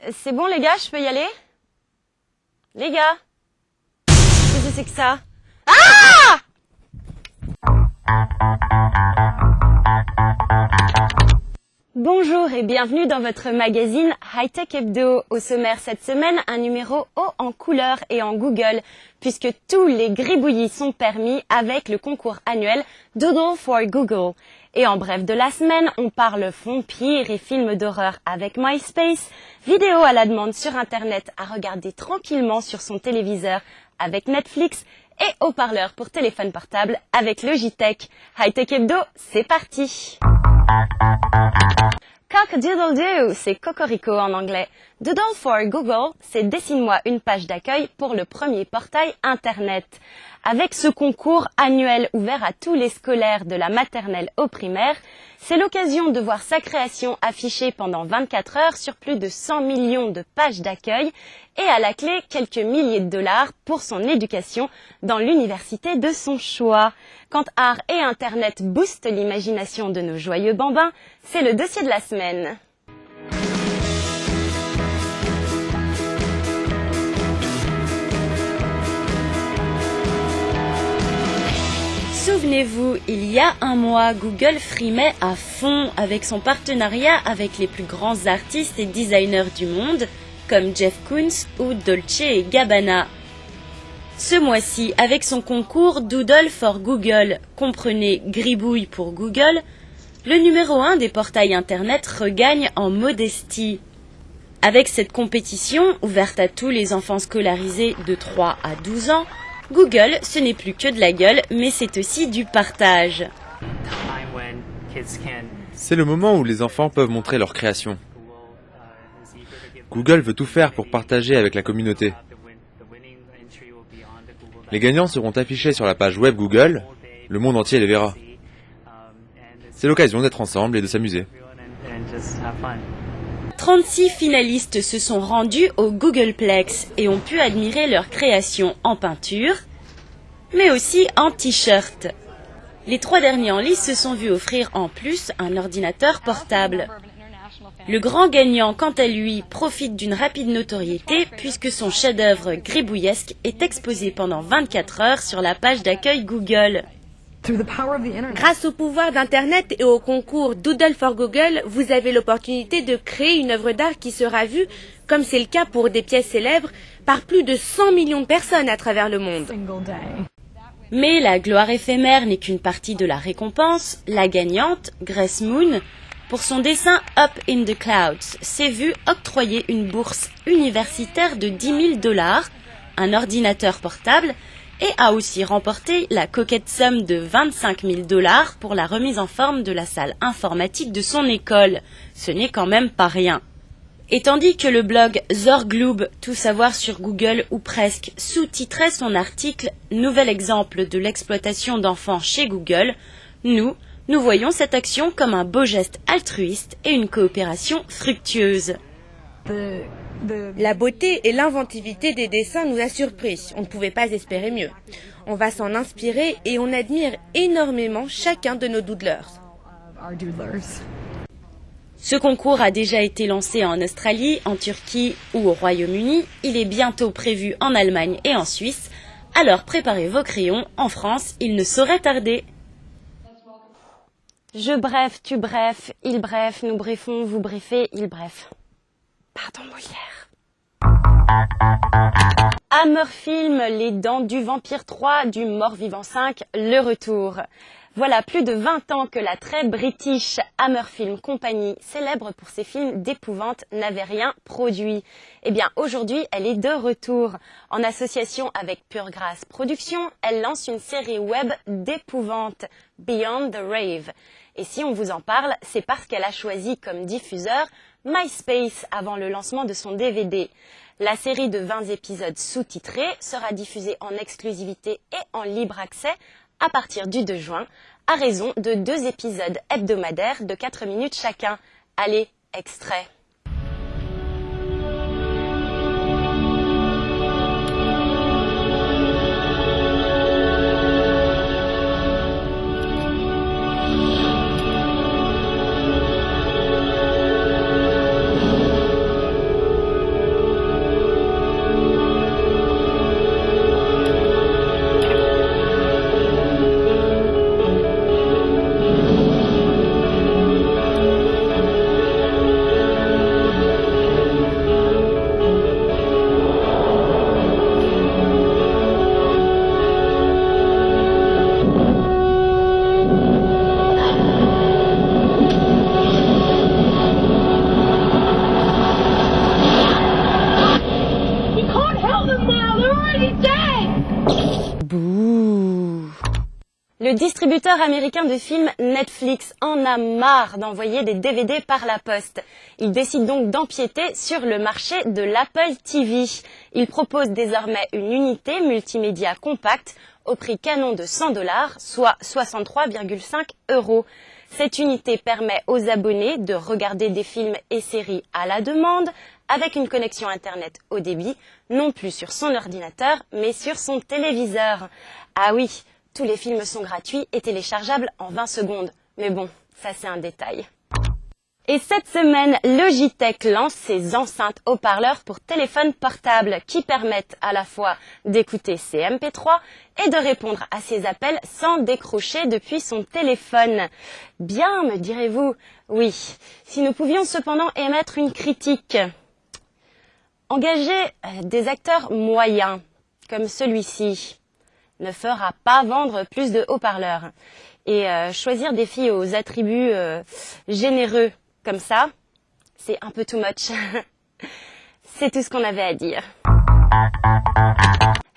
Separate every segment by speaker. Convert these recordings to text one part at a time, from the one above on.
Speaker 1: C'est bon les gars, je peux y aller? Les gars? Qu'est-ce que c'est que ça? Ah! Bonjour et bienvenue dans votre magazine High Tech Hebdo. Au sommaire cette semaine, un numéro haut en couleur et en Google, puisque tous les gribouillis sont permis avec le concours annuel Doodle for Google. Et en bref de la semaine, on parle fond pire et films d'horreur avec MySpace, vidéo à la demande sur Internet à regarder tranquillement sur son téléviseur avec Netflix et haut-parleur pour téléphone portable avec Logitech. High Tech Hebdo, c'est parti! Cock-a-doodle-doo, c'est cocorico en anglais. Doodle for Google, c'est dessine-moi une page d'accueil pour le premier portail Internet. Avec ce concours annuel ouvert à tous les scolaires de la maternelle au primaire, c'est l'occasion de voir sa création affichée pendant 24 heures sur plus de 100 millions de pages d'accueil et à la clé quelques milliers de dollars pour son éducation dans l'université de son choix. Quand art et Internet boostent l'imagination de nos joyeux bambins, c'est le dossier de la semaine. Souvenez-vous, il y a un mois, Google frimait à fond avec son partenariat avec les plus grands artistes et designers du monde, comme Jeff Koons ou Dolce & Gabbana. Ce mois-ci, avec son concours Doodle for Google, comprenez Gribouille pour Google, le numéro 1 des portails Internet regagne en modestie. Avec cette compétition, ouverte à tous les enfants scolarisés de 3 à 12 ans, Google, ce n'est plus que de la gueule, mais c'est aussi du partage.
Speaker 2: C'est le moment où les enfants peuvent montrer leur création. Google veut tout faire pour partager avec la communauté. Les gagnants seront affichés sur la page web Google, le monde entier les verra. C'est l'occasion d'être ensemble et de s'amuser.
Speaker 1: 36 finalistes se sont rendus au Googleplex et ont pu admirer leur création en peinture, mais aussi en t-shirt. Les 3 derniers en lice se sont vus offrir en plus un ordinateur portable. Le grand gagnant, quant à lui, profite d'une rapide notoriété puisque son chef-d'œuvre gribouillesque est exposé pendant 24 heures sur la page d'accueil Google.
Speaker 3: Grâce au pouvoir d'Internet et au concours Doodle for Google, vous avez l'opportunité de créer une œuvre d'art qui sera vue, comme c'est le cas pour des pièces célèbres, par plus de 100 millions de personnes à travers le monde.
Speaker 1: Mais la gloire éphémère n'est qu'une partie de la récompense. La gagnante, Grace Moon, pour son dessin Up in the Clouds, s'est vue octroyer une bourse universitaire de 10 000 $, un ordinateur portable, et a aussi remporté la coquette somme de 25 000 $ pour la remise en forme de la salle informatique de son école. Ce n'est quand même pas rien. Et tandis que le blog Zorgloob, tout savoir sur Google ou presque, sous-titrait son article « Nouvel exemple de l'exploitation d'enfants chez Google », nous voyons cette action comme un beau geste altruiste et une coopération fructueuse.
Speaker 3: La beauté et l'inventivité des dessins nous a surpris. On ne pouvait pas espérer mieux. On va s'en inspirer et on admire énormément chacun de nos doodlers.
Speaker 1: Ce concours a déjà été lancé en Australie, en Turquie ou au Royaume-Uni. Il est bientôt prévu en Allemagne et en Suisse. Alors préparez vos crayons. En France, il ne saurait tarder. Je bref, tu bref, il bref, nous briefons, vous briefez, il bref. Pardon, Molière. Hammerfilm, Les Dents du Vampire 3, du Mort-Vivant 5, le retour. Voilà plus de 20 ans que la très british Hammerfilm Company, célèbre pour ses films d'épouvante, n'avait rien produit. Eh bien, aujourd'hui, elle est de retour. En association avec Pure Grace Productions, elle lance une série web d'épouvante, Beyond the Rave. Et si on vous en parle, c'est parce qu'elle a choisi comme diffuseur MySpace avant le lancement de son DVD. La série de 20 épisodes sous-titrés sera diffusée en exclusivité et en libre accès à partir du 2 juin, à raison de 2 épisodes hebdomadaires de 4 minutes chacun. Allez, extrait. Le distributeur américain de films Netflix en a marre d'envoyer des DVD par la poste. Il décide donc d'empiéter sur le marché de l'Apple TV. Il propose désormais une unité multimédia compacte au prix canon de 100 $, soit 63,5 €. Cette unité permet aux abonnés de regarder des films et séries à la demande avec une connexion Internet haut débit, non plus sur son ordinateur, mais sur son téléviseur. Ah oui, tous les films sont gratuits et téléchargeables en 20 secondes. Mais bon, ça c'est un détail. Et cette semaine, Logitech lance ses enceintes haut-parleurs pour téléphone portable qui permettent à la fois d'écouter ses MP3 et de répondre à ses appels sans décrocher depuis son téléphone. Bien, me direz-vous. Oui, si nous pouvions cependant émettre une critique. Engager des acteurs moyens, comme celui-ci, ne fera pas vendre plus de haut-parleurs. Et choisir des filles aux attributs généreux, comme ça, c'est un peu too much. C'est tout ce qu'on avait à dire.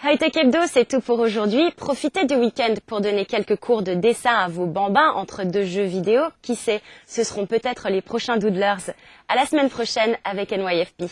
Speaker 1: Hightech Hebdo, c'est tout pour aujourd'hui. Profitez du week-end pour donner quelques cours de dessin à vos bambins entre deux jeux vidéo. Qui sait, ce seront peut-être les prochains doodlers. À la semaine prochaine avec NYFP.